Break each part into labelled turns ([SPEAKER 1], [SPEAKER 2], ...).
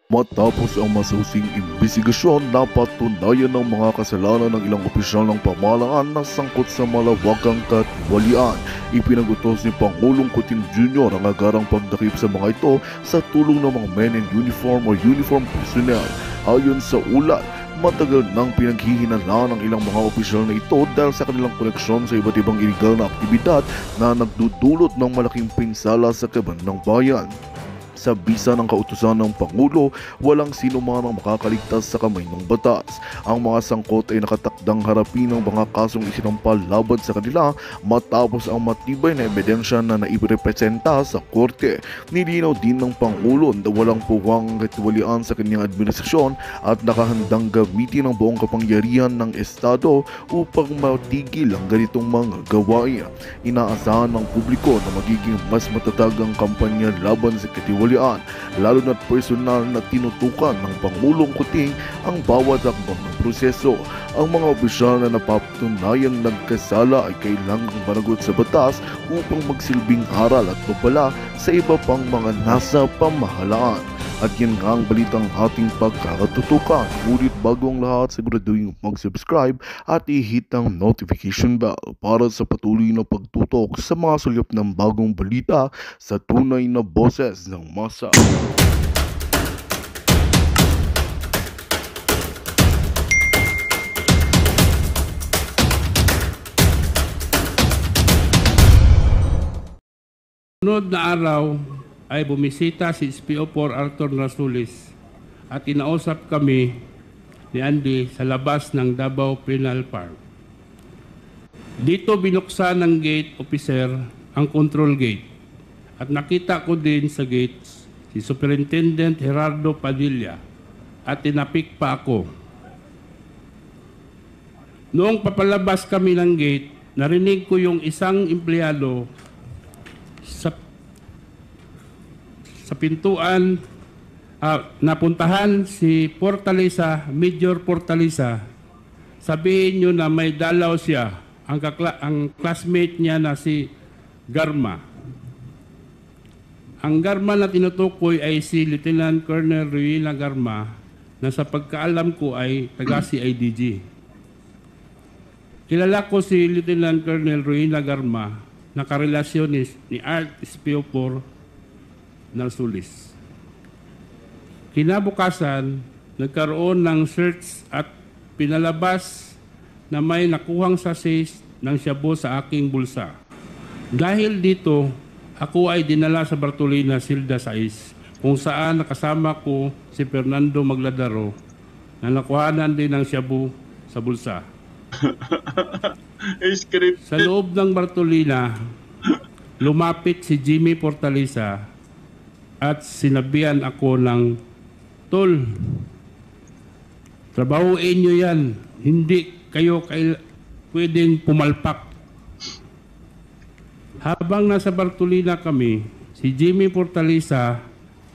[SPEAKER 1] Matapos ang masusing imbestigasyon, napatunayan ng mga kasalanan ng ilang opisyal ng pamahalaan na sangkot sa malawakang katiwalian. Ipinagutos ni Pangulong Kuting Jr. ang agarang pagdakip sa mga ito sa tulong ng mga men in uniform o uniform personnel. Ayon sa ulat, matagal nang pinaghihinala ng ilang mga opisyal na ito dahil sa kanilang koneksyon sa iba't ibang iligal na aktibidad na nagdudulot ng malaking pinsala sa kaban ng bayan. Sa bisa ng kautusan ng Pangulo, walang sino man ang makakaligtas sa kamay ng batas. Ang mga sangkot ay nakatakdang harapin ng mga kasong isinampal laban sa kanila matapos ang matibay na ebidensya na nairepresenta sa korte. Nilinaw din ng Pangulo na walang puwang katiwalian sa kanyang administrasyon at nakahandang gamitin ang buong kapangyarihan ng Estado upang matigil ang ganitong mga gawain. Inaasahan ng publiko na magiging mas matatag ang kampanya laban sa katiwalian, lalo na't personal na tinutukan ng Pangulong Kuting ang bawat hakbang ng proseso. Ang mga opisyal na napatunayang nagkasala ay kailangang managot sa batas upang magsilbing aral at babala sa iba pang mga nasa pamahalaan. At yan nga ang balitang ating pagkakatutukan. Ngunit bago ang lahat, siguraduhin mag-subscribe at i-hit ang notification bell para sa patuloy na pagtutok sa mga sulyap ng bagong balita sa tunay na boses ng masa.
[SPEAKER 2] Sunod na araw ay bumisita si SPO4 Arthur Rasulis at inausap kami ni Andy sa labas ng Davao Penal Park. Dito binuksan ng gate officer ang control gate at nakita ko din sa gate si Superintendent Gerardo Padilla at tinapik pa ako. Noong papalabas kami ng gate, narinig ko yung isang empleyado sa pintuan, napuntahan si Fortaleza, Major Fortaleza. Sabihin nyo na may dalaw siya, ang classmate niya na si Garma. Ang Garma na tinutukoy ay si Lieutenant Colonel Ruina Garma na sa pagkaalam ko ay taga CIDG. Kilala ko si Lieutenant Colonel Ruina Garma na karelasyon ni Art SPO4 Narsulis. Kinabukasan, nagkaroon ng search at pinalabas na may nakuhang sachets ng shabu sa aking bulsa. Dahil dito, ako ay dinala sa Bartolina, Silda 6, kung saan nakasama ko si Fernando Magladaro na nakuhanan din ng shabu sa bulsa. Sa loob ng Bartolina, lumapit si Jimmy Fortaleza at sinabihan ako ng, "Tol, trabahuin nyo yan. Hindi kayo pwedeng pumalpak." Habang nasa Bartolina kami, si Jimmy Fortaleza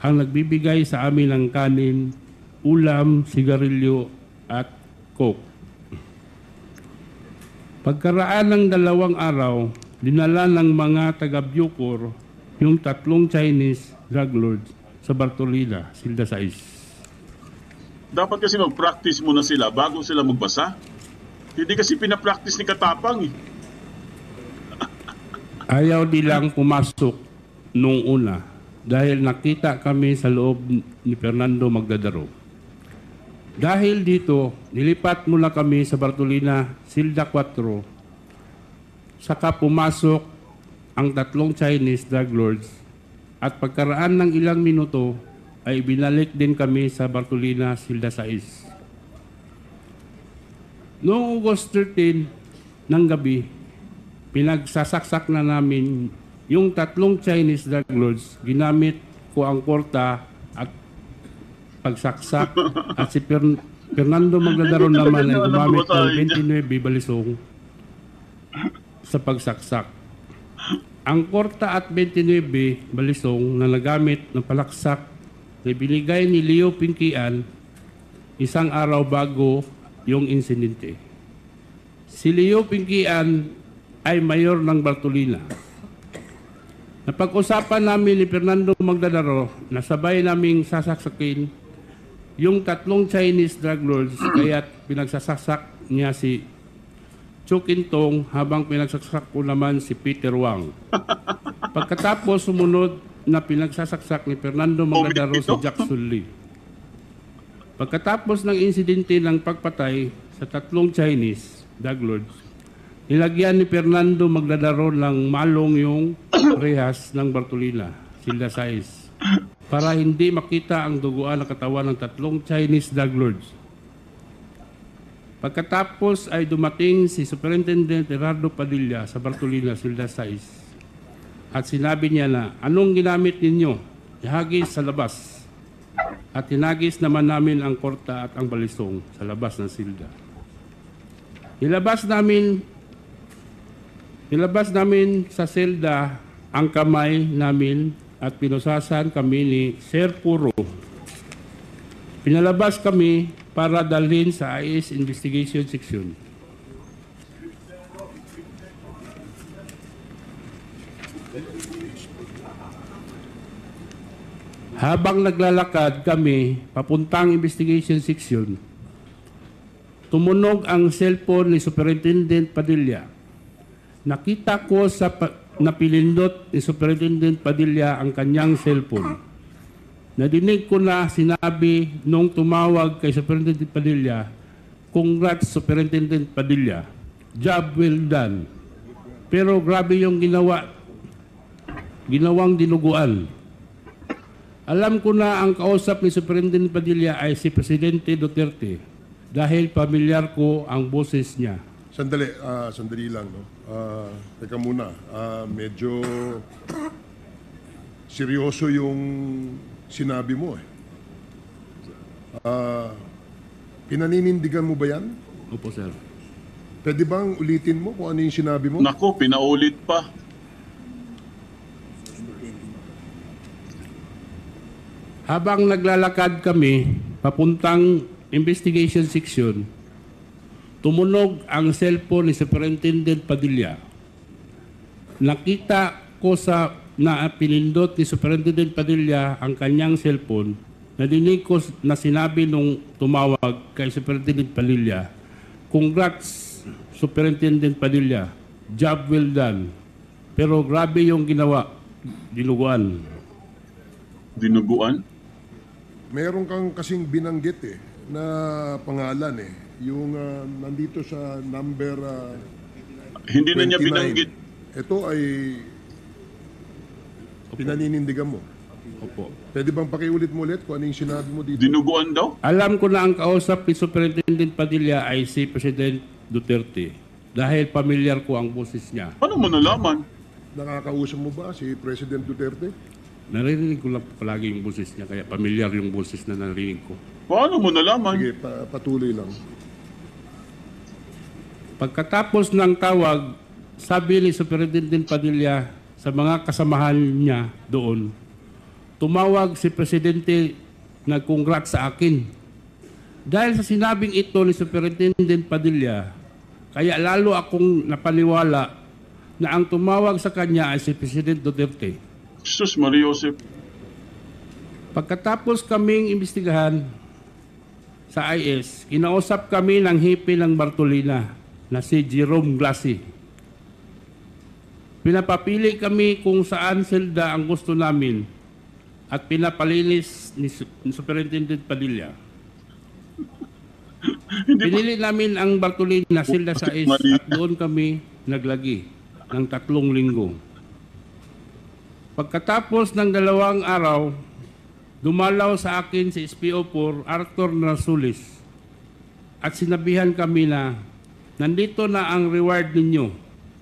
[SPEAKER 2] ang nagbibigay sa amin ng kanin, ulam, sigarilyo at coke. Pagkaraan ng 2 araw, dinala ng mga taga-Bucor yung 3 Chinese drug lords sa Bartolina, Silda 6.
[SPEAKER 3] Dapat kasi mag-practice muna sila bago sila magbasa. Hindi kasi pinapractice ni Katapang eh.
[SPEAKER 2] Ayaw nilang pumasok nung una dahil nakita kami sa loob ni Fernando Magdadaro. Dahil dito, nilipat mula kami sa Bartolina, Silda 4, saka pumasok ang 3 Chinese drug lords at pagkaraan ng ilang minuto ay binalik din kami sa Bartolina, Silda 6. Noong August 13 ng gabi, pinagsasaksak na namin yung 3 Chinese drug lords. Ginamit ko ang korta at pagsaksak at si Fernando Magladaro naman ay gumamit ng 29 balisong sa pagsaksak. Ang korta at 29 balisong na nagamit ng palaksak na binigay ni Leo Pinkian 1 araw bago yung insidente. Si Leo Pinkian ay mayor ng Bartolina. Napag-usapan namin ni Fernando Magdadaro na sabay naming sasaksakin yung tatlong Chinese drug lords, kaya't pinagsasaksak niya si Chu Kintong habang pinagsasaksak ko naman si Peter Wang. Pagkatapos sumunod na pinagsasaksak ni Fernando Magladaro si Jackson Lee. Pagkatapos ng insidente ng pagpatay sa tatlong Chinese drug lords, nilagyan ni Fernando Magladaro ng malong yung rehas ng Bartolina, Silda Sais, para hindi makita ang duguan ng katawan ng tatlong Chinese drug lords. Pagkatapos ay dumating si Superintendent Gerardo Padilla sa Bartolina, Silda Sais, at sinabi niya na, anong ginamit ninyo? Ihagis sa labas. At hinagis naman namin ang korta at ang balisong sa labas ng silda. Nilabas namin sa silda ang kamay namin at pinusasan kami ni Sir Puro. Pinalabas kami para dalhin sa IS Investigation Section. Habang naglalakad kami papuntang investigation section, tumunog ang cellphone ni Superintendent Padilla. Nakita ko sa napilindot ni Superintendent Padilla ang kanyang cellphone. Nadinig ko na sinabi nung tumawag kay Superintendent Padilla, "Congrats Superintendent Padilla, job well done." Pero grabe yung ginawang dinuguan. Alam ko na ang kausap ni Superintendent Padilla ay si Presidente Duterte dahil pamilyar ko ang boses niya.
[SPEAKER 4] Sandali lang. No? Teka muna, medyo seryoso yung sinabi mo. Pinaninindigan mo ba yan?
[SPEAKER 2] Opo, sir.
[SPEAKER 4] Pwede bang ulitin mo kung ano yung sinabi mo?
[SPEAKER 3] Nako, pinaulit pa.
[SPEAKER 2] Habang naglalakad kami papuntang investigation section, tumunog ang cellphone ni Superintendent Padilla. Nakita ko sa na pinindot ni Superintendent Padilla ang kanyang cellphone. Nadinig ko na sinabi nung tumawag kay Superintendent Padilla, "Congrats Superintendent Padilla, job well done." Pero grabe yung ginawa, dinuguan.
[SPEAKER 3] Dinuguan?
[SPEAKER 4] Meron kang kasing binanggit na pangalan yung nandito sa number
[SPEAKER 3] Hindi na niya
[SPEAKER 4] 29.
[SPEAKER 3] binanggit.
[SPEAKER 4] Ito ay pinaninindigan mo.
[SPEAKER 2] Opo.
[SPEAKER 4] Pwede bang pakiulit mo ulit kung ano yung sinabi mo dito?
[SPEAKER 3] Dinuguan daw?
[SPEAKER 2] Alam ko na ang kausap ni Superintendent Padilla ay si President Duterte dahil pamilyar ko ang boses niya.
[SPEAKER 3] Paano mo nalaman?
[SPEAKER 4] Nakakausap mo ba si President Duterte?
[SPEAKER 2] Naririnig ko lang palagi yung boses niya kaya pamilyar yung boses na narinig ko.
[SPEAKER 3] Paano mo nalaman?
[SPEAKER 4] Sige, patuloy lang.
[SPEAKER 2] Pagkatapos ng tawag, sabi ni Superintendent Padilla sa mga kasamahan niya doon, tumawag si Presidente nag-congrats sa akin. Dahil sa sinabing ito ni Superintendent Padilla, kaya lalo akong napaniwala na ang tumawag sa kanya ay si President Duterte.
[SPEAKER 3] Sus Maria Joseph.
[SPEAKER 2] Pagkatapos kaming imbestigahan sa IS, kinausap kami ng hipi ng Bartolina na si Jerome Glassi. Pinapapili kami kung saan selda ang gusto namin at pinapalinis ni Superintendent Padilla. Pinili namin ang Bartolina selda sa IS at doon kami naglagi ng 3 linggo. Pagkatapos ng 2 araw, dumalaw sa akin si SPO4 Arthur Narsulis at sinabihan kami na nandito na ang reward ninyo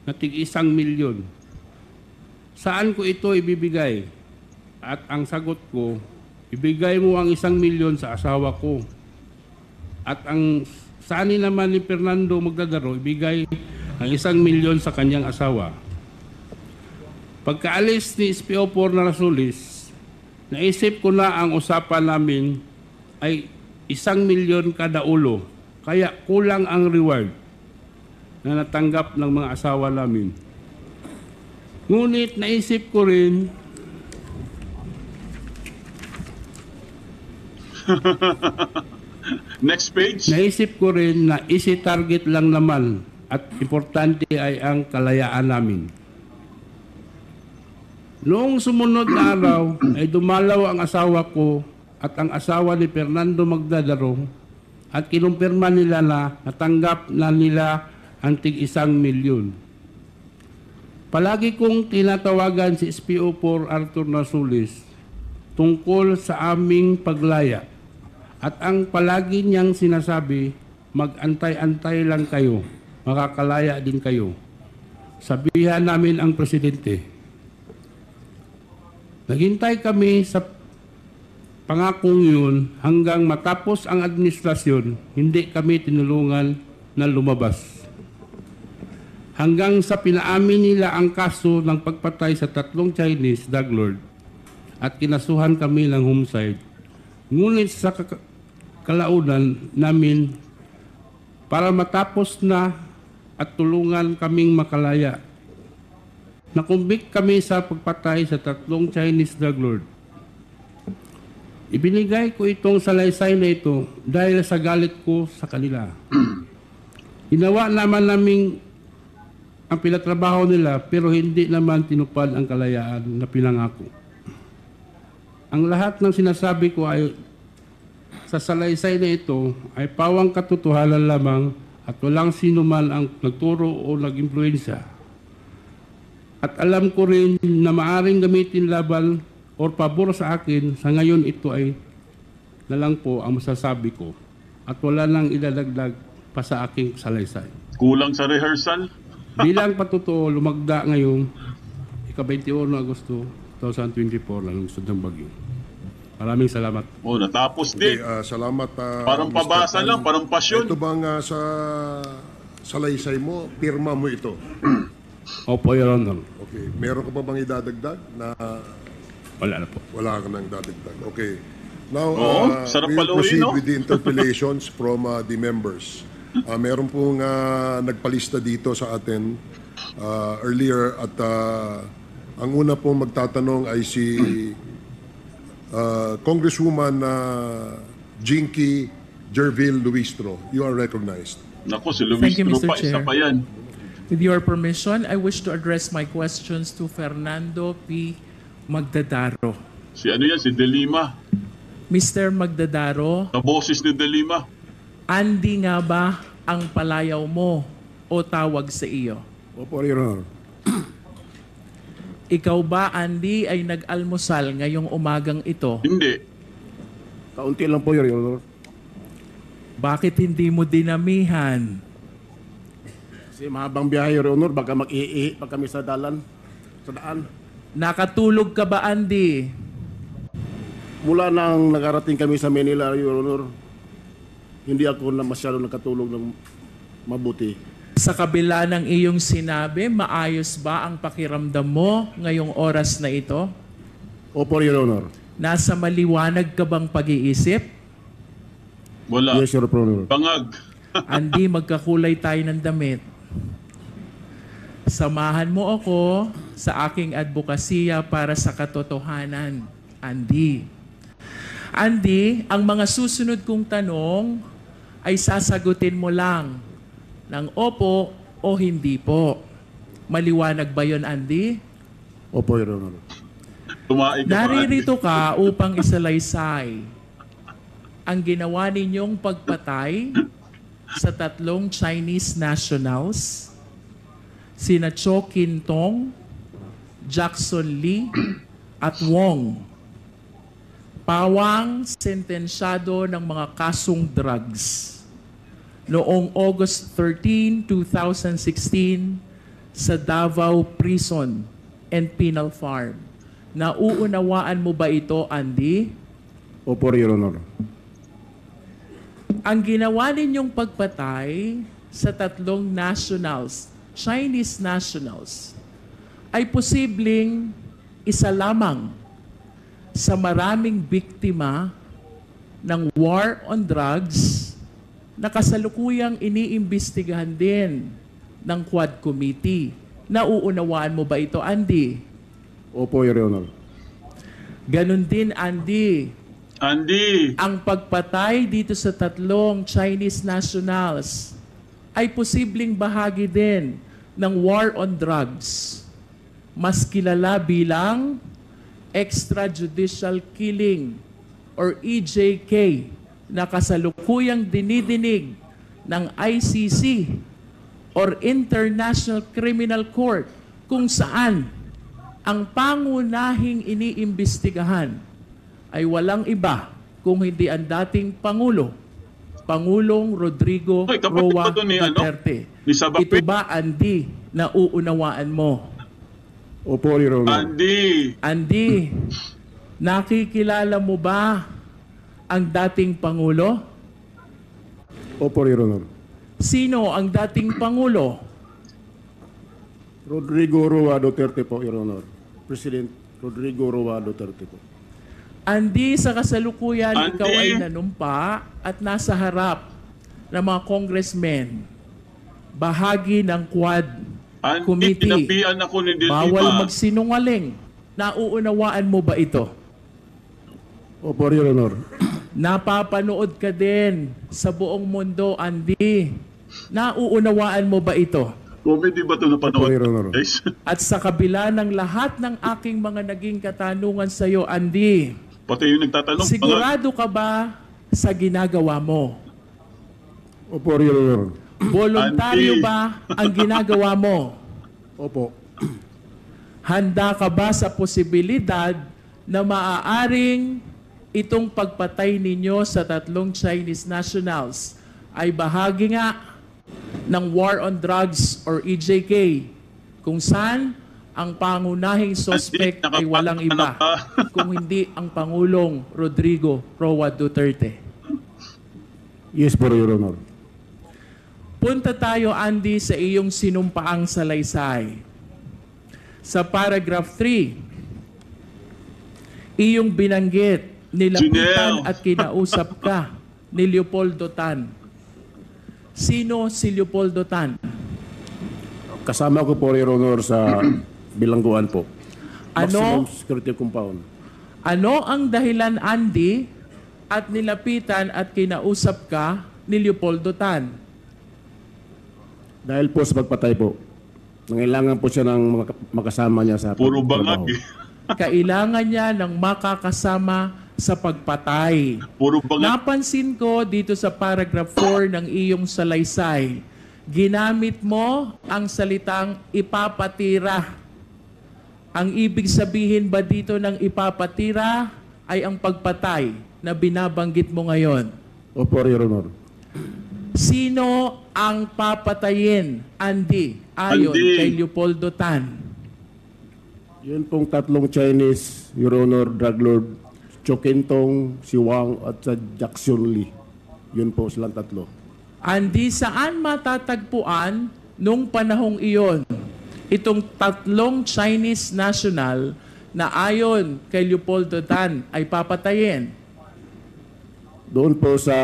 [SPEAKER 2] na tig-1 milyon. Saan ko ito ibibigay? At ang sagot ko, ibigay mo ang 1 milyon sa asawa ko. At ang sani naman ni Fernando Magladaro, ibigay ang 1 milyon sa kanyang asawa. Pagkaalis ni SPO4 Narsulis, naisip ko na ang usapan namin ay 1 milyon kada ulo, kaya kulang ang reward na natanggap ng mga asawa namin. Ngunit naisip ko rin
[SPEAKER 3] Next page.
[SPEAKER 2] Naisip ko rin na isi-target lang naman at importante ay ang kalayaan namin. Noong sumunod na araw ay dumalaw ang asawa ko at ang asawa ni Fernando Magdadaro at kinumpirma nila na natanggap na nila ang tig-1,000,000. Palagi kong tinatawagan si SPO4 Arthur Nasulis tungkol sa aming paglaya at ang palagi niyang sinasabi, mag-antay-antay lang kayo, makakalaya din kayo. Sabihan namin ang presidente. Naghintay kami sa pangakong yun hanggang matapos ang administrasyon, hindi kami tinulungan na lumabas. Hanggang sa pinaamin nila ang kaso ng pagpatay sa 3 Chinese drug lord at kinasuhan kami ng homicide. Ngunit sa kalaunan namin para matapos na at tulungan kaming makalaya. Nakumbik kami sa pagpatay sa 3 Chinese drug lord. Ibinigay ko itong salaysay na ito dahil sa galit ko sa kanila. Ginawa naman naming ang pinatrabaho nila pero hindi naman tinupad ang kalayaan na pinangako. Ang lahat ng sinasabi ko ay sa salaysay na ito ay pawang katotohanan lamang at walang sino man ang nagturo o nag-impluensya. At alam ko rin na maaring gamitin laban o pabor sa akin, sa ngayon ito ay na lang po ang masasabi ko at wala nang idadagdag pa sa aking salaysay.
[SPEAKER 3] Kulang sa rehearsal?
[SPEAKER 2] Bilang patutuo, lumagda ngayong ika-21 Agosto 2024 ng lungsod ng Baguio. Maraming salamat.
[SPEAKER 3] Oh, natapos
[SPEAKER 4] Okay,
[SPEAKER 3] din.
[SPEAKER 4] salamat.
[SPEAKER 3] Parang
[SPEAKER 4] Mr.
[SPEAKER 3] pabasa
[SPEAKER 4] Tan.
[SPEAKER 3] lang, parang pasyon.
[SPEAKER 4] Ito bang sa salaysay mo, pirma mo ito?
[SPEAKER 2] Opo, Your Honor.
[SPEAKER 4] Okay. Meron ka pa bang idadagdag na
[SPEAKER 2] Wala na po.
[SPEAKER 4] wala ka nang dadagdag? Okay. Now,
[SPEAKER 3] Oo, sarap
[SPEAKER 4] we will
[SPEAKER 3] paluin,
[SPEAKER 4] proceed
[SPEAKER 3] no?
[SPEAKER 4] with the interpellations from the members. Meron pong nagpalista dito sa atin earlier at ang una pong magtatanong ay si Congresswoman Jinky Jervil Luistro. You are recognized.
[SPEAKER 3] Naku, si
[SPEAKER 5] Thank you,
[SPEAKER 3] Luis
[SPEAKER 5] Mr.
[SPEAKER 3] pa, isa
[SPEAKER 5] Chair.
[SPEAKER 3] pa yan.
[SPEAKER 5] With your permission, I wish to address my questions to Fernando P. Magdadaro.
[SPEAKER 3] Si ano yan, si De Lima.
[SPEAKER 5] Mr. Magdadaro,
[SPEAKER 3] Sa boses ni De Lima.
[SPEAKER 5] Andy nga ba ang palayaw mo o tawag sa iyo?
[SPEAKER 6] Opo, Your Honor.
[SPEAKER 5] Ikaw ba, Andy, ay nag-almusal ngayong umagang ito?
[SPEAKER 3] Hindi.
[SPEAKER 6] Kaunti lang po, Your Honor.
[SPEAKER 5] Bakit hindi mo dinamihan?
[SPEAKER 6] Kasi mahabang biyahe, Your Honor. Baka mag-iihi pa kami sa daan.
[SPEAKER 5] Nakatulog ka ba, Andy?
[SPEAKER 6] Mula nang nakarating kami sa Manila, Your Honor, hindi ako na masyado nakatulog ng mabuti.
[SPEAKER 5] Sa kabila ng iyong sinabi, maayos ba ang pakiramdam mo ngayong oras na ito?
[SPEAKER 6] Opo, Your Honor.
[SPEAKER 5] Nasa maliwanag ka bang pag-iisip?
[SPEAKER 3] Wala.
[SPEAKER 6] Yes, Your Honor.
[SPEAKER 3] Bangag.
[SPEAKER 5] Andy, magkakulay tayo ng damit. Samahan mo ako sa aking advokasya para sa katotohanan, Andy. Andy, ang mga susunod kong tanong ay sasagutin mo lang ng opo o hindi po. Maliwanag ba yon, Andy?
[SPEAKER 6] Opo, Your Honor.
[SPEAKER 3] Tumaig ka pa.
[SPEAKER 5] Naririto ka upang isalaysay ang ginawa ninyong pagpatay sa 3 Chinese nationals, sina Cho Kin Tong, Jackson Lee, at Wong. Pawang sentensyado ng mga kasong drugs noong August 13, 2016 sa Davao Prison and Penal Farm. Nauunawaan mo ba ito, Andy?
[SPEAKER 6] Opo, Your Honor.
[SPEAKER 5] Ang ginawa ninyong pagpatay sa 3 nationals, Chinese nationals, ay posibleng isa lamang sa maraming biktima ng war on drugs na kasalukuyang iniimbestigahan din ng Quad Committee. Nauunawaan mo ba ito, Andy?
[SPEAKER 6] Opo, Your Honor.
[SPEAKER 5] Ganon din, Andy,
[SPEAKER 3] Andy,
[SPEAKER 5] ang pagpatay dito sa tatlong Chinese nationals ay posibleng bahagi din ng war on drugs. Mas kilala bilang extrajudicial killing or EJK na kasalukuyang dinidinig ng ICC or International Criminal Court kung saan ang pangunahing iniimbestigahan ay walang iba kung hindi ang dating Pangulong Rodrigo
[SPEAKER 3] Hoy, kapatid
[SPEAKER 5] Roa
[SPEAKER 3] ba to ni,
[SPEAKER 5] Duterte.
[SPEAKER 3] ni Sabapi?
[SPEAKER 5] Ito ba, Andy, na uunawaan mo?
[SPEAKER 6] Opo, Your Honor.
[SPEAKER 5] Andy, nakikilala mo ba ang dating Pangulo?
[SPEAKER 6] Opo, Your Honor.
[SPEAKER 5] Sino ang dating Pangulo?
[SPEAKER 6] Rodrigo Roa Duterte po, Your Honor. President Rodrigo Roa Duterte po.
[SPEAKER 5] Andy, sa kasalukuyan,
[SPEAKER 3] Andy.
[SPEAKER 5] ikaw ay nanumpa at nasa harap ng mga congressmen, bahagi ng Quad
[SPEAKER 3] Andy,
[SPEAKER 5] Committee.
[SPEAKER 3] tinapian ako ni Dilma.
[SPEAKER 5] Bawal magsinungaling. Nauunawaan mo ba ito?
[SPEAKER 6] Opo, Your Honor.
[SPEAKER 5] Napapanood ka din sa buong mundo, Andy. Nauunawaan mo ba ito?
[SPEAKER 3] Comedy ba ito na
[SPEAKER 6] Opo, Your
[SPEAKER 3] panood?
[SPEAKER 6] Honor.
[SPEAKER 3] Guys,
[SPEAKER 5] At sa kabila ng lahat ng aking mga naging katanungan sa iyo, Andy,
[SPEAKER 3] pati yung nagtatanong.
[SPEAKER 5] sigurado ka ba sa ginagawa mo?
[SPEAKER 6] Opo, Your Honor.
[SPEAKER 5] Voluntaryo
[SPEAKER 3] Andy.
[SPEAKER 5] ba ang ginagawa mo?
[SPEAKER 6] Opo.
[SPEAKER 5] Handa ka ba sa posibilidad na maaaring itong pagpatay ninyo sa tatlong Chinese nationals ay bahagi nga ng war on drugs or EJK, kung saan ang pangunahing suspect ay walang iba kung hindi ang Pangulong Rodrigo Roa Duterte?
[SPEAKER 6] Yes po, Your Honor.
[SPEAKER 5] Punta tayo, Andy, sa iyong sinumpaang salaysay. Sa paragraph 3, iyong binanggit, nilapitan
[SPEAKER 3] Junel.
[SPEAKER 5] at kinausap ka ni Leopoldo Tan. Sino si Leopoldo Tan?
[SPEAKER 6] Kasama ko po, Your Honor, sa bilangguan po.
[SPEAKER 5] Ano?
[SPEAKER 6] Maximum security compound.
[SPEAKER 5] Ano ang dahilan, Andy, at nilapitan at kinausap ka ni Leopoldo Tan?
[SPEAKER 6] Dahil po sa pagpatay po. Nangailangan po siya ng makasama niya sa
[SPEAKER 3] Puro
[SPEAKER 6] pagtrabaho.
[SPEAKER 3] bangag.
[SPEAKER 5] Kailangan niya ng makakasama sa pagpatay.
[SPEAKER 3] Puro bangag.
[SPEAKER 5] Napansin ko dito sa paragraph 4 ng iyong salaysay, ginamit mo ang salitang ipapatira. Ang ibig sabihin ba dito ng ipapatira ay ang pagpatay na binabanggit mo ngayon?
[SPEAKER 6] Opo, Your Honor.
[SPEAKER 5] Sino ang papatayin, Andy, ayon
[SPEAKER 3] Andy.
[SPEAKER 5] kay Leopoldo Tan?
[SPEAKER 6] Yun pong tatlong Chinese, Your Honor, drug lord, Chokintong, si Wang at sa Jackson Lee. Yun po silang tatlo.
[SPEAKER 5] Andy, saan matatagpuan nung panahong iyon itong tatlong Chinese national na ayon kay Leopoldo Tan ay papatayin?
[SPEAKER 6] Doon po sa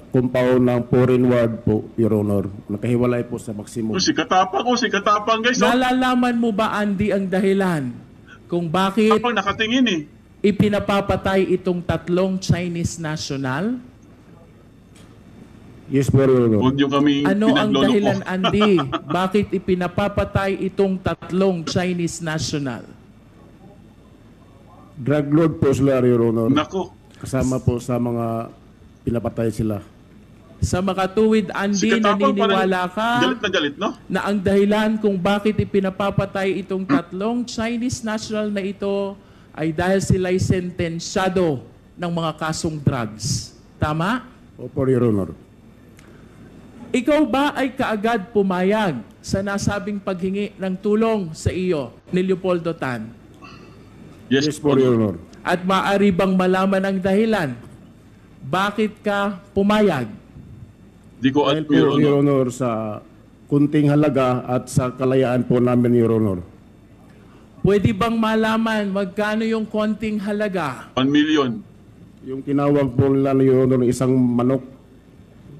[SPEAKER 6] compound ng foreign ward po, Your Honor. Nakahiwalay po sa maximum.
[SPEAKER 3] Si Katapang, si Katapang, guys. Oh.
[SPEAKER 5] Nalalaman mo ba, Andy, ang dahilan kung bakit
[SPEAKER 3] Katapang nakatingin eh.
[SPEAKER 5] ipinapapatay itong tatlong Chinese national?
[SPEAKER 6] Yes po, Your Honor.
[SPEAKER 3] Huwag nyo kami
[SPEAKER 5] Ano ang
[SPEAKER 3] pinagloloko.
[SPEAKER 5] dahilan, Andy? Bakit ipinapapatay itong tatlong Chinese national?
[SPEAKER 6] Drug lord po sila, Your Honor.
[SPEAKER 3] Nako.
[SPEAKER 6] Kasama po sa mga pinapatay sila.
[SPEAKER 5] Sa makatuwid,
[SPEAKER 3] Si
[SPEAKER 5] Andy,
[SPEAKER 3] Katapang
[SPEAKER 5] naniniwala ka
[SPEAKER 3] galit na galit, no?
[SPEAKER 5] na ang dahilan kung bakit ipinapapatay itong tatlong Chinese national na ito ay dahil sila'y sentensyado ng mga kasong drugs. Tama?
[SPEAKER 6] Opo, Your Honor.
[SPEAKER 5] Ikaw ba ay kaagad pumayag sa nasabing paghingi ng tulong sa iyo ni Leopoldo Tan?
[SPEAKER 3] Yes,
[SPEAKER 6] Yes po, Your Honor.
[SPEAKER 5] At maaari bang malaman ang dahilan? Bakit ka pumayag?
[SPEAKER 3] Di ko
[SPEAKER 6] Dahil
[SPEAKER 3] at
[SPEAKER 6] po, Your Honor, sa kunting halaga at sa kalayaan po namin, Your Honor.
[SPEAKER 5] Pwede bang malaman magkano yung konting halaga?
[SPEAKER 3] 1 million.
[SPEAKER 6] Yung tinawag po nila, Your Honor, isang manok,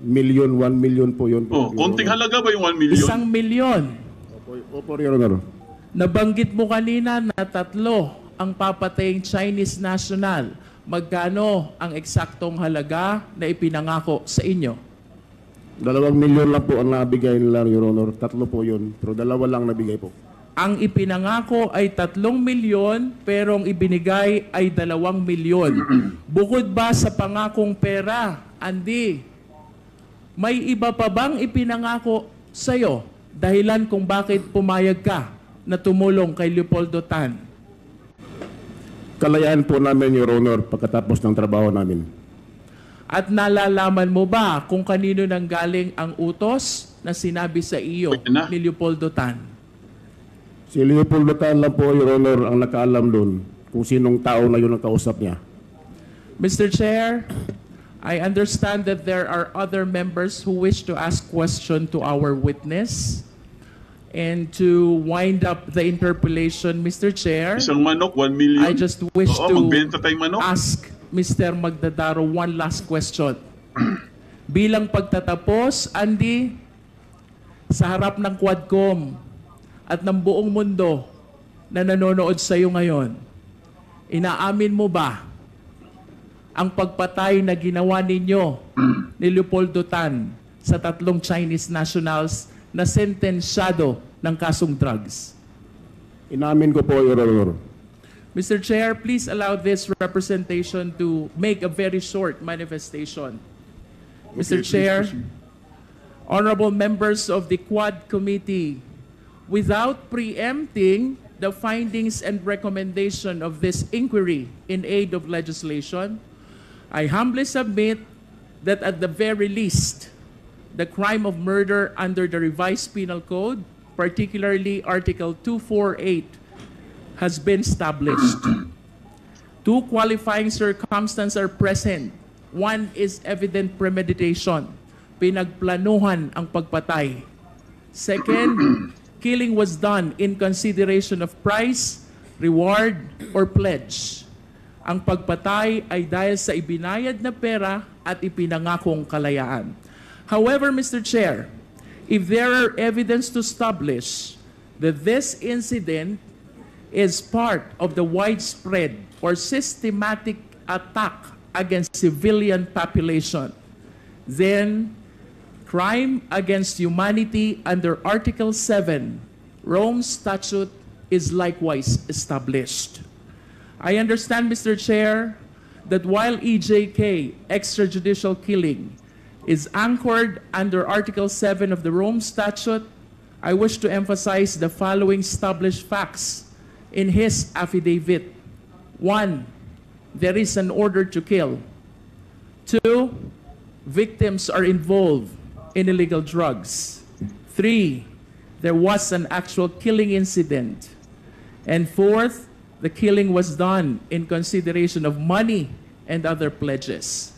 [SPEAKER 6] 1 million po yun po.
[SPEAKER 3] Oh, konting halaga ba yung 1 million?
[SPEAKER 5] 1 milyon.
[SPEAKER 6] Opo, Your Honor.
[SPEAKER 5] Nabanggit mo kanina na tatlo ang papataying Chinese national. Magkano ang eksaktong halaga na ipinangako sa inyo?
[SPEAKER 6] 2 milyon lang po ang nabigay nila, Your Honor. 3 po yun, pero 2 lang nabigay po.
[SPEAKER 5] Ang ipinangako ay 3 milyon pero ang ibinigay ay 2 milyon. Bukod ba sa pangakong pera, Andy, may iba pa bang ipinangako sa'yo? Dahilan kung bakit pumayag ka na tumulong kay Leopoldo Tan?
[SPEAKER 6] Kalayaan po namin, Your Honor, pagkatapos ng trabaho namin.
[SPEAKER 5] At nalalaman mo ba kung kanino nang galing ang utos na sinabi sa iyo ni Leopoldo Tan?
[SPEAKER 6] Si Leopoldo Tan lang po, Your Honor, ang nakaalam doon kung sinong tao na yun ang kausap niya.
[SPEAKER 5] Mr. Chair, I understand that there are other members who wish to ask question to our witness. And to wind up the interpellation, Mr. Chair,
[SPEAKER 3] Isang manok, 1 million.
[SPEAKER 5] I just wish
[SPEAKER 3] Oo,
[SPEAKER 5] to
[SPEAKER 3] magbenta tayong manok.
[SPEAKER 5] ask Mr. Magdadaro one last question. Bilang pagtatapos, Andy, sa harap ng Quadcom at ng buong mundo na nanonood sa iyo ngayon, inaamin mo ba ang pagpatay na ginawa ninyo ni Leopoldo Tan sa 3 Chinese nationals na sentensyado ng kasong drugs?
[SPEAKER 6] Inamin ko po, Your Honor.
[SPEAKER 5] Mr. Chair, please allow this representation to make a very short manifestation. Mr. Chair, honorable members of the Quad Committee, without preempting the findings and recommendation of this inquiry in aid of legislation, I humbly submit that at the very least, the crime of murder under the revised penal code, particularly Article 248, has been established. 2 qualifying circumstances are present. One is evident premeditation. Pinagplanuhan ang pagpatay. Second, killing was done in consideration of price, reward, or pledge. Ang pagpatay ay dahil sa ibinayad na pera at ipinangakong kalayaan. However, Mr. Chair, if there are evidence to establish that this incident is part of the widespread or systematic attack against civilian population, then crime against humanity under Article 7, Rome Statute, is likewise established. I understand, Mr. Chair, that while EJK, extrajudicial killing, is anchored under Article 7 of the Rome Statute, I wish to emphasize the following established facts in his affidavit. 1, there is an order to kill. 2, victims are involved in illegal drugs. 3, there was an actual killing incident. And 4th, the killing was done in consideration of money and other pledges.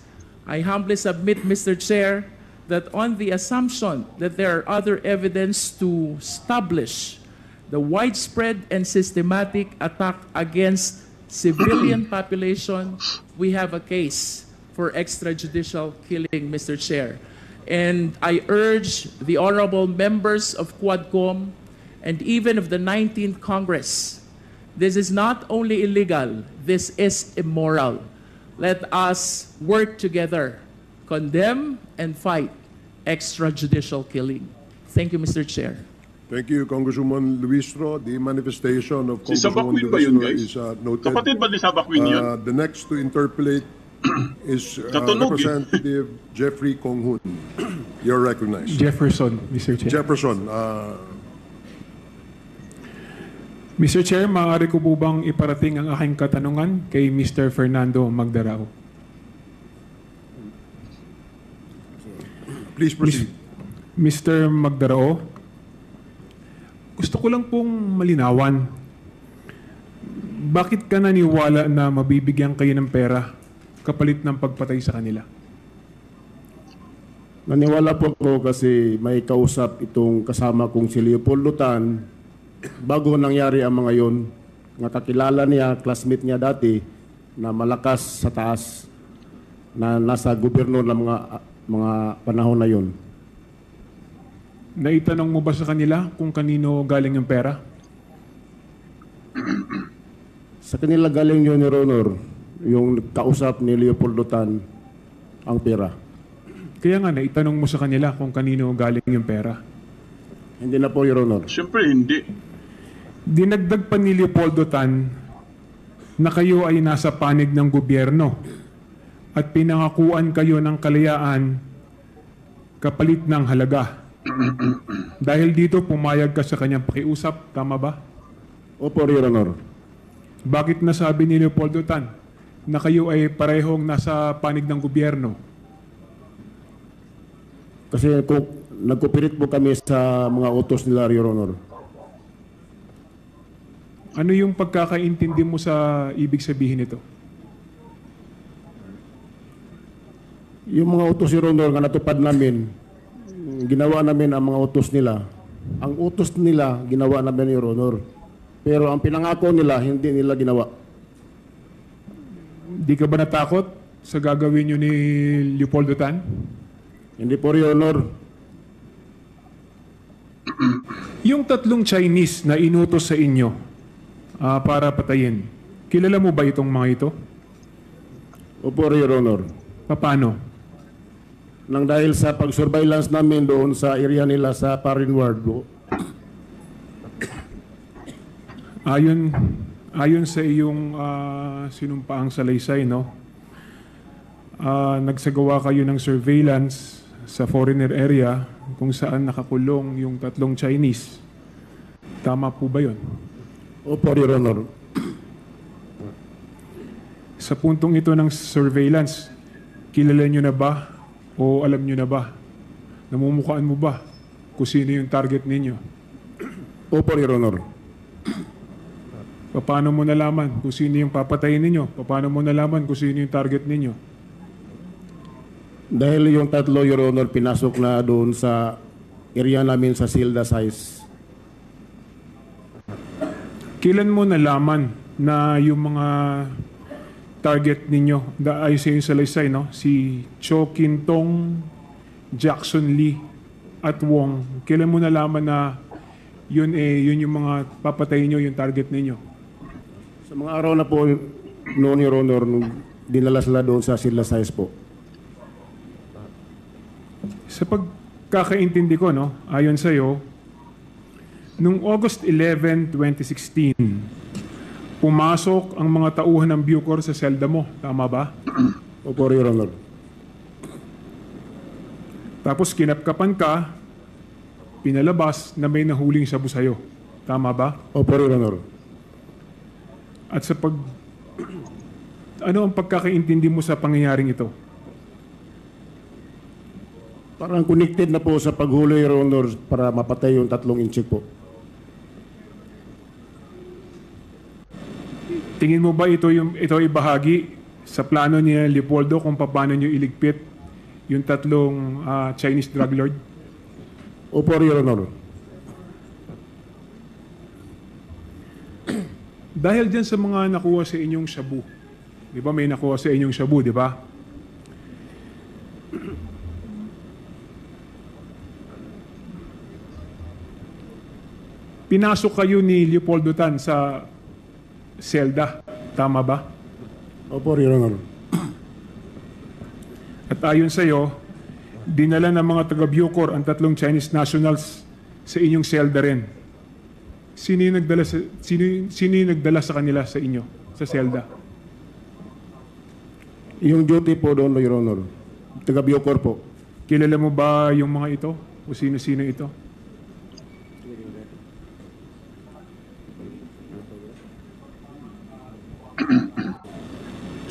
[SPEAKER 5] I humbly submit, Mr. Chair, that on the assumption that there are other evidence to establish the widespread and systematic attack against civilian population, we have a case for extrajudicial killing, Mr. Chair. And I urge the honorable members of Quadcom and even of the 19th Congress, this is not only illegal, this is immoral. Let us work together, condemn and fight extrajudicial killing. Thank you, Mr. Chair.
[SPEAKER 4] Thank you, Congresswoman Luistro. The manifestation of
[SPEAKER 3] Si
[SPEAKER 4] Congresswoman
[SPEAKER 3] Sabakwin ba yun,
[SPEAKER 4] Luistro
[SPEAKER 3] guys?
[SPEAKER 4] is noted.
[SPEAKER 3] Kapatid ba ni Sabakwin yun?
[SPEAKER 4] The next to interpolate is
[SPEAKER 3] Katunog, eh.
[SPEAKER 4] Representative Jeffrey Konghun. You're recognized.
[SPEAKER 7] Jefferson, Mr. Chair.
[SPEAKER 4] Jefferson,
[SPEAKER 7] Mr. Chair, maaari ko po bang iparating ang aking katanungan kay Mr. Fernando Magdarao?
[SPEAKER 4] please proceed.
[SPEAKER 7] Mr. Magdarao, gusto ko lang pong malinawan. Bakit ka naniwala na mabibigyan kayo ng pera kapalit ng pagpatay sa kanila?
[SPEAKER 6] Naniwala po ako kasi may kausap itong kasama kong si Leopoldo Tan bago nangyari ang mga yon. Nakakilala niya, classmate niya dati na malakas sa taas na nasa gobyerno ng mga panahon na yon.
[SPEAKER 7] Naitanong mo ba sa kanila kung kanino galing yung pera?
[SPEAKER 6] Sa kanila galing yun, Your Honor. yung kausap ni Leopoldo Tan ang pera.
[SPEAKER 7] Kaya nga, naitanong mo sa kanila kung kanino galing yung pera.
[SPEAKER 6] Hindi na po, Your Honor.
[SPEAKER 3] Siyempre, hindi.
[SPEAKER 7] Dinagdag pa ni Leopoldo Tan na kayo ay nasa panig ng gobyerno at pinangakuan kayo ng kalayaan kapalit ng halaga. Dahil dito, pumayag ka sa kanyang pakiusap. Tama ba?
[SPEAKER 6] Opo, Your Honor.
[SPEAKER 7] Bakit nasabi ni Leopoldo Tan na kayo ay parehong nasa panig ng gobyerno?
[SPEAKER 6] Kasi nagkupirit po kami sa mga utos nila, Your Honor.
[SPEAKER 7] Ano yung pagkakaintindi mo sa ibig sabihin nito?
[SPEAKER 6] Yung mga utos, Your Honor, na natupad namin, ginawa namin ang mga utos nila. Ang utos nila, ginawa namin, Your Honor. Pero ang pinangako nila, hindi nila ginawa.
[SPEAKER 7] Di ka ba natakot sa gagawin nyo ni Leopoldo Tan?
[SPEAKER 6] Hindi po, Your Honor.
[SPEAKER 7] Yung tatlong Chinese na inutos sa inyo para patayin, kilala mo ba itong mga ito?
[SPEAKER 6] Opo, Your Honor.
[SPEAKER 7] Paano?
[SPEAKER 6] Nang dahil sa pag-surveillance namin doon sa area nila sa Parin Ward,
[SPEAKER 7] ayon sa iyong sinumpaang salaysay, no? Nagsagawa kayo ng surveillance sa foreigner area kung saan nakakulong yung tatlong Chinese. Tama po ba yun?
[SPEAKER 6] Opo, Your Honor.
[SPEAKER 7] Sa puntong ito ng surveillance, kilala nyo na ba o alam nyo na ba? Namumukhaan mo ba kung sino yung target ninyo?
[SPEAKER 6] Opo, Your Honor.
[SPEAKER 7] Paano mo nalaman kung sino yung papatayin ninyo? Paano mo nalaman kung sino yung target ninyo?
[SPEAKER 6] Dahil yung tatlo, Your Honor, pinasok na doon sa area namin sa Silda Size.
[SPEAKER 7] Kailan mo nalaman na yung mga target ninyo, ay sa yung salaysay, no? Si Cho Kintong, Jackson Lee, at Wong, kailan mo nalaman na yun yung mga papatayin nyo, yung target ninyo?
[SPEAKER 6] Sa mga araw na po noon, Your Honor, nung dinala sila doon sa Silda Size po.
[SPEAKER 7] Sa pagkakaintindi ko, no, ayon sa'yo, noong August 11, 2016, pumasok ang mga tauhan ng Bucor sa selda mo. Tama ba?
[SPEAKER 6] Opo, Your Honor.
[SPEAKER 7] Tapos kinapkapan ka, pinalabas na may nahuling sabu sa'yo. Tama ba?
[SPEAKER 6] Opo, Your Honor.
[SPEAKER 7] At ano ang pagkakaintindi mo sa pangyayaring ito?
[SPEAKER 6] Parang connected na po sa paghuli, Your Honor, para mapatay yung tatlong inchik po.
[SPEAKER 7] Tingin mo ba ito ay bahagi sa plano ni Leopoldo kung paano nyo iligpit yung tatlong Chinese drug lord?
[SPEAKER 6] Opo, Your Honor.
[SPEAKER 7] Dahil dyan sa mga nakuha sa inyong shabu, di ba may nakuha sa inyong shabu, di ba? Pinasok kayo ni Leopoldo Tan sa selda, tama ba?
[SPEAKER 6] Opo, Your Honor.
[SPEAKER 7] At ayon sa iyo, dinala ng mga taga-Bucor ang tatlong Chinese nationals sa inyong selda rin. Sino yung nagdala sa kanila sa inyo, sa selda?
[SPEAKER 6] Yung duty po doon, Your Honor. Taga-Bucor po.
[SPEAKER 7] Kilala mo ba yung mga ito? O sino-sino ito?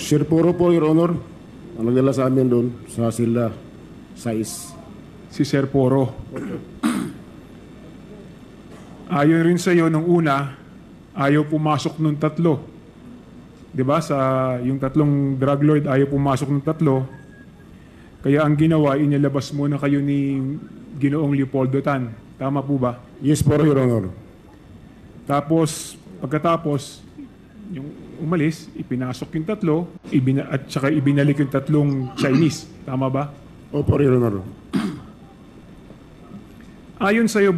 [SPEAKER 6] Sir Puro po, Your Honor. Ang nagdala sa amin doon sa Silda Size.
[SPEAKER 7] Si Sir Poro. Ayon rin sa iyo nung una, ayaw pumasok nung tatlo. 'Di ba? Sa yung tatlong drug lord ayaw pumasok nung tatlo. Kaya ang ginawa, inilabas muna kayo ni Ginoong Leopoldo Tan. Tama po ba?
[SPEAKER 6] Yes po, Your Honor.
[SPEAKER 7] Tapos pagkatapos yung umalis, ipinasok yung tatlo, at saka ibinalik yung tatlong Chinese. Tama ba?
[SPEAKER 6] Opo, Your Honor.
[SPEAKER 7] Ayon sa iyo,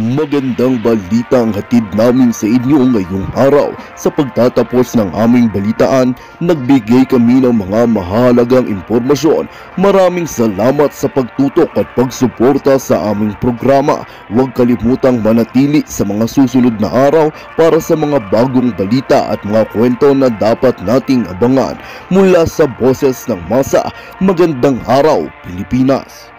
[SPEAKER 1] Magandang balita ang hatid namin sa inyo ngayong araw. Sa pagtatapos ng aming balitaan, nagbigay kami ng mga mahalagang impormasyon. Maraming salamat sa pagtutok at pagsuporta sa aming programa. Huwag kalimutang manatili sa mga susunod na araw para sa mga bagong balita at mga kwento na dapat nating abangan. Mula sa Boses ng Masa, magandang araw Pilipinas!